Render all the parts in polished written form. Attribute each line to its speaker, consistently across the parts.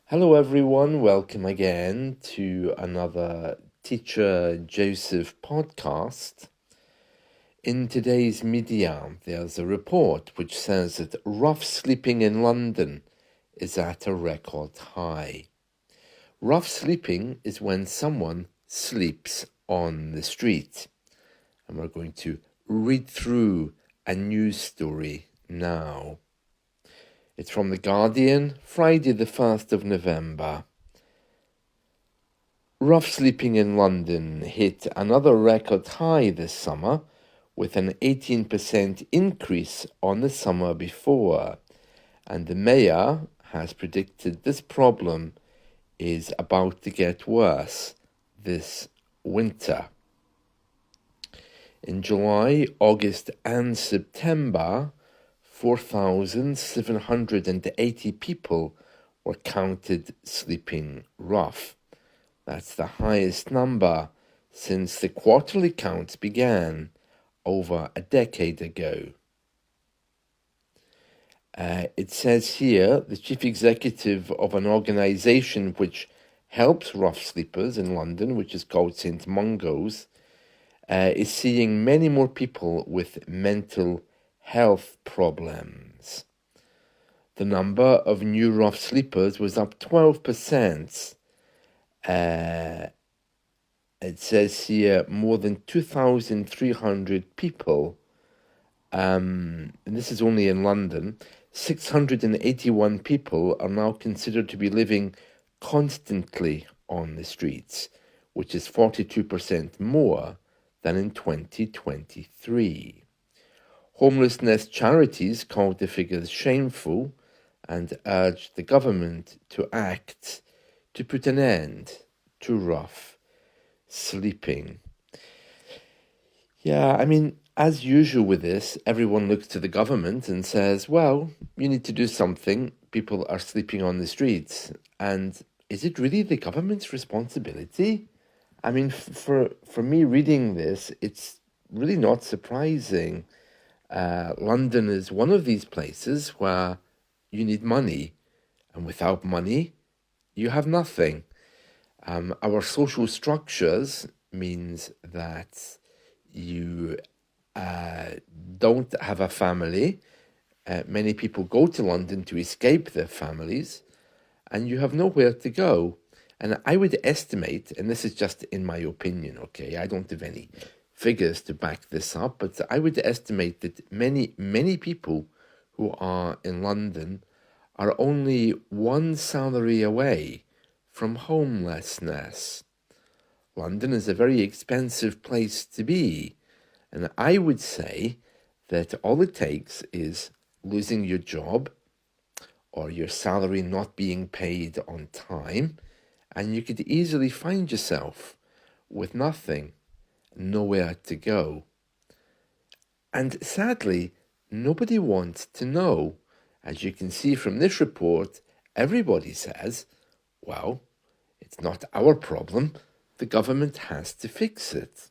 Speaker 1: Hello, everyone. Welcome again to another Teacher Joseph podcast. In today's media, there's a report which says that rough sleeping in London is at a record high. Rough sleeping is when someone sleeps on the street. And we're going to read through a news story now. It's from The Guardian, Friday the 1st of November. Rough sleeping in London hit another record high this summer, with an 18% increase on the summer before, and the mayor has predicted this problem is about to get worse this winter. In July, August and September, 4,780 people were counted sleeping rough. That's the highest number since the quarterly counts began over a decade ago. It says here, the chief executive of an organisation which helps rough sleepers in London, which is called St Mungo's, is seeing many more people with mental health problems. The number of new rough sleepers was up 12%. It says here more than 2,300 people, and this is only in London. 681 people are now considered to be living constantly on the streets, which is 42% more than in 2023. Homelessness charities called the figures shameful and urged the government to act to put an end to rough sleeping. Yeah, I mean, as usual with this, everyone looks to the government and says, well, you need to do something. People are sleeping on the streets. And is it really the government's responsibility? I mean, for me reading this, it's really not surprising. London is one of these places where you need money, and without money, you have nothing. Our social structures means that you don't have a family. Many people go to London to escape their families, and you have nowhere to go. And I would estimate, and this is just in my opinion, okay, I don't have any figures to back this up, but I would estimate that many people who are in London are only one salary away from homelessness. London is a very expensive place to be, and I would say that all it takes is losing your job or your salary not being paid on time, and you could easily find yourself with nothing, nowhere to go. And sadly, nobody wants to know. As you can see from this report, everybody says, well, it's not our problem. The government has to fix it.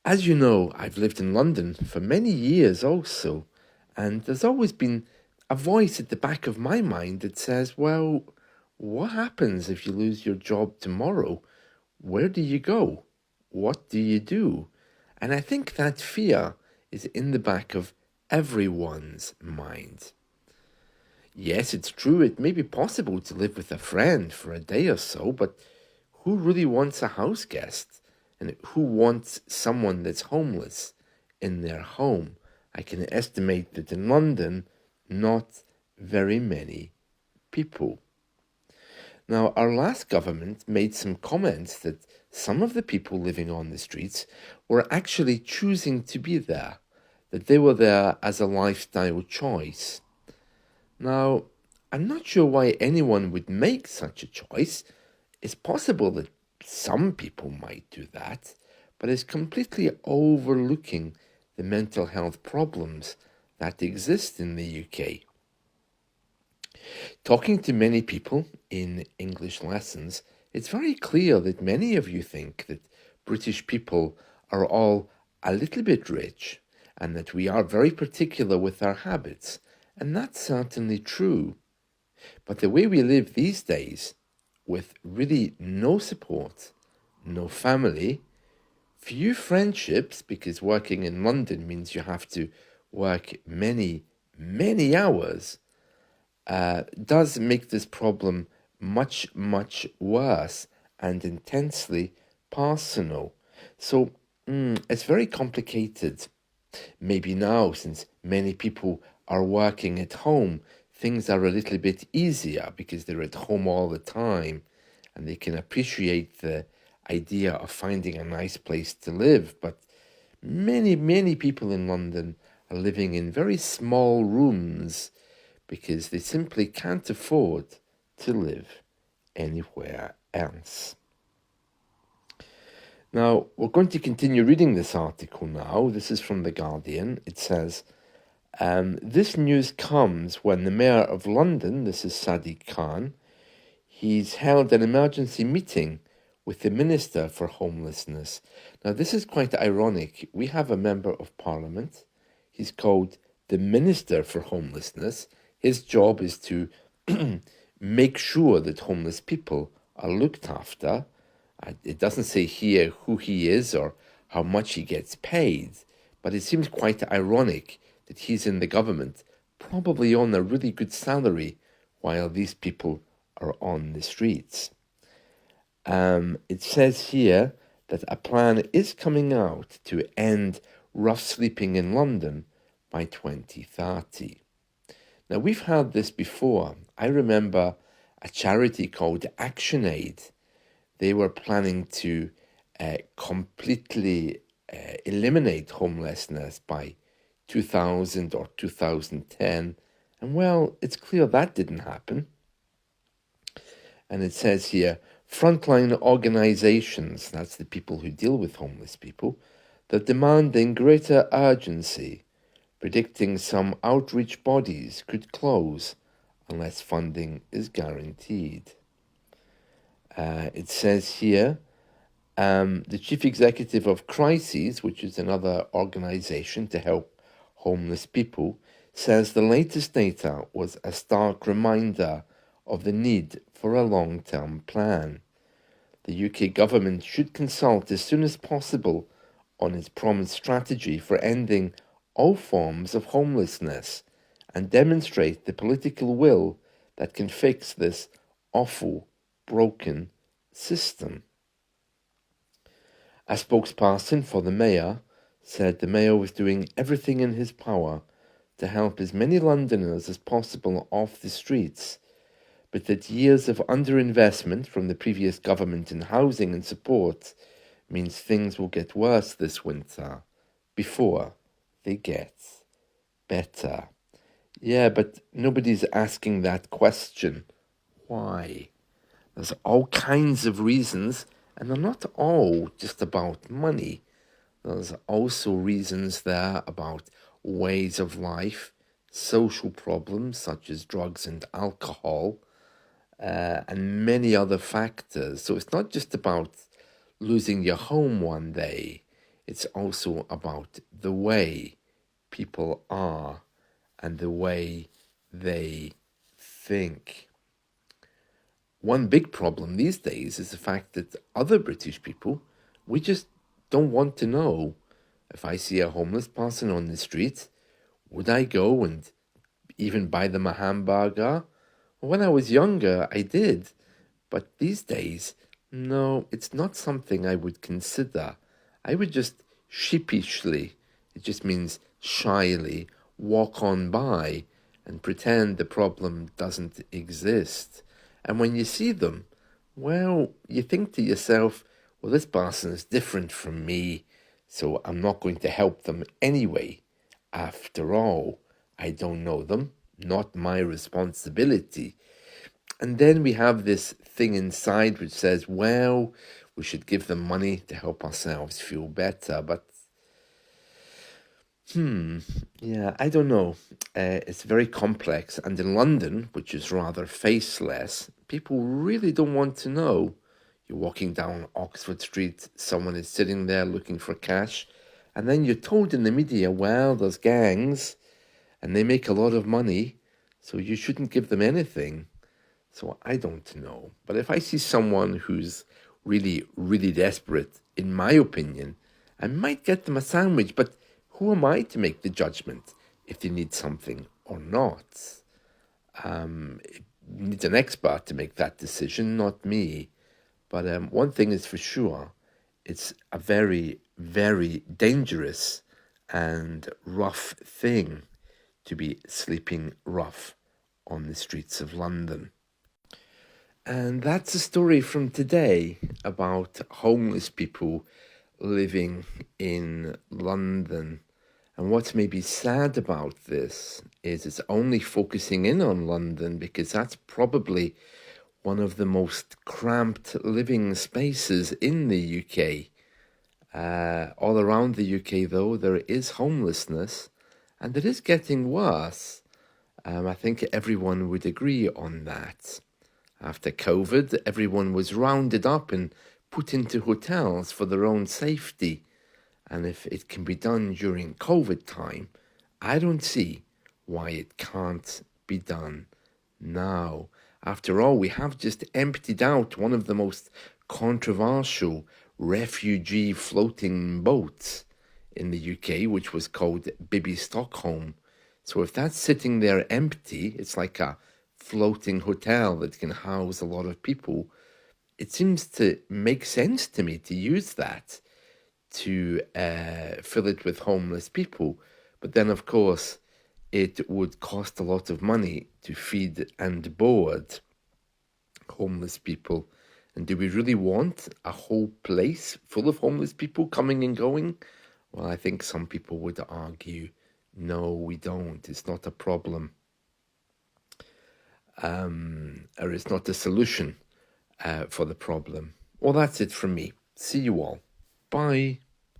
Speaker 1: As you know, I've lived in London for many years also, and there's always been a voice at the back of my mind that says, well, what happens if you lose your job tomorrow? Where do you go? What do you do? And I think that fear is in the back of everyone's mind. Yes, it's true, it may be possible to live with a friend for a day or so, but who really wants a house guest? And who wants someone that's homeless in their home? I can estimate that in London, not very many people. Now, our last government made some comments that some of the people living on the streets were actually choosing to be there, that they were there as a lifestyle choice. Now, I'm not sure why anyone would make such a choice. It's possible that some people might do that, but it's completely overlooking the mental health problems that exist in the UK. Talking to many people in English lessons, it's very clear that many of you think that British people are all a little bit rich and that we are very particular with our habits, and that's certainly true. But the way we live these days, with really no support, no family, few friendships, because working in London means you have to work many, many hours, does make this problem much, much worse and intensely personal. So it's very complicated. Maybe now, since many people are working at home, things are a little bit easier because they're at home all the time and they can appreciate the idea of finding a nice place to live. But many, many people in London are living in very small rooms because they simply can't afford to live anywhere else. Now, we're going to continue reading this article now. This is from The Guardian. It says, this news comes when the Mayor of London, this is Sadiq Khan, he's held an emergency meeting with the Minister for Homelessness. Now, this is quite ironic. We have a Member of Parliament. He's called the Minister for Homelessness. His job is to make sure that homeless people are looked after. It doesn't say here who he is or how much he gets paid, but it seems quite ironic that he's in the government, probably on a really good salary, while these people are on the streets. It says here that a plan is coming out to end rough sleeping in London by 2030. Now, we've had this before. I remember a charity called ActionAid. They were planning to completely eliminate homelessness by 2000 or 2010. And well, it's clear that didn't happen. And it says here, frontline organizations, that's the people who deal with homeless people, they're demanding greater urgency, predicting some outreach bodies could close unless funding is guaranteed. It says here, the chief executive of Crises, which is another organization to help homeless people, says the latest data was a stark reminder of the need for a long-term plan. The UK government should consult as soon as possible on its promised strategy for ending all forms of homelessness and demonstrate the political will that can fix this awful, broken system. A spokesperson for the mayor said the mayor was doing everything in his power to help as many Londoners as possible off the streets, but that years of underinvestment from the previous government in housing and support means things will get worse this winter before they get better. Yeah, but nobody's asking that question. Why? There's all kinds of reasons, and they're not all just about money. There's also reasons there about ways of life, social problems such as drugs and alcohol, and many other factors. So it's not just about losing your home one day. It's also about the way people are and the way they think. One big problem these days is the fact that other British people, we just don't want to know. If I see a homeless person on the street, would I go and even buy them a hamburger? When I was younger, I did. But these days, no, it's not something I would consider. I would just sheepishly, it just means shyly, walk on by and pretend the problem doesn't exist. And when you see them, well, you think to yourself, well, this person is different from me, so I'm not going to help them anyway. After all, I don't know them, not my responsibility. And then we have this thing inside which says, well, we should give them money to help ourselves feel better. But, yeah, I don't know. It's very complex. And in London, which is rather faceless, people really don't want to know. You're walking down Oxford Street, someone is sitting there looking for cash, and then you're told in the media, well, there's gangs, and they make a lot of money, so you shouldn't give them anything. So I don't know. But if I see someone who's really, really desperate, in my opinion, I might get them a sandwich. But who am I to make the judgment if they need something or not? It needs an expert to make that decision, not me. But one thing is for sure, it's a very, very dangerous and rough thing to be sleeping rough on the streets of London. And that's a story from today about homeless people living in London. And what's maybe sad about this is it's only focusing in on London because that's probably one of the most cramped living spaces in the UK. All around the UK, though, there is homelessness, and it is getting worse. I think everyone would agree on that. After COVID, everyone was rounded up and put into hotels for their own safety. And if it can be done during COVID time, I don't see why it can't be done now. After all, we have just emptied out one of the most controversial refugee floating boats in the UK, which was called Bibi Stockholm. So if that's sitting there empty, it's like a floating hotel that can house a lot of people. It seems to make sense to me to use that to fill it with homeless people. But then, of course, it would cost a lot of money to feed and board homeless people. And do we really want a whole place full of homeless people coming and going? Well, I think some people would argue, no, we don't. It's not a problem. Or it's not a solution for the problem. Well, that's it from me. See you all. Bye.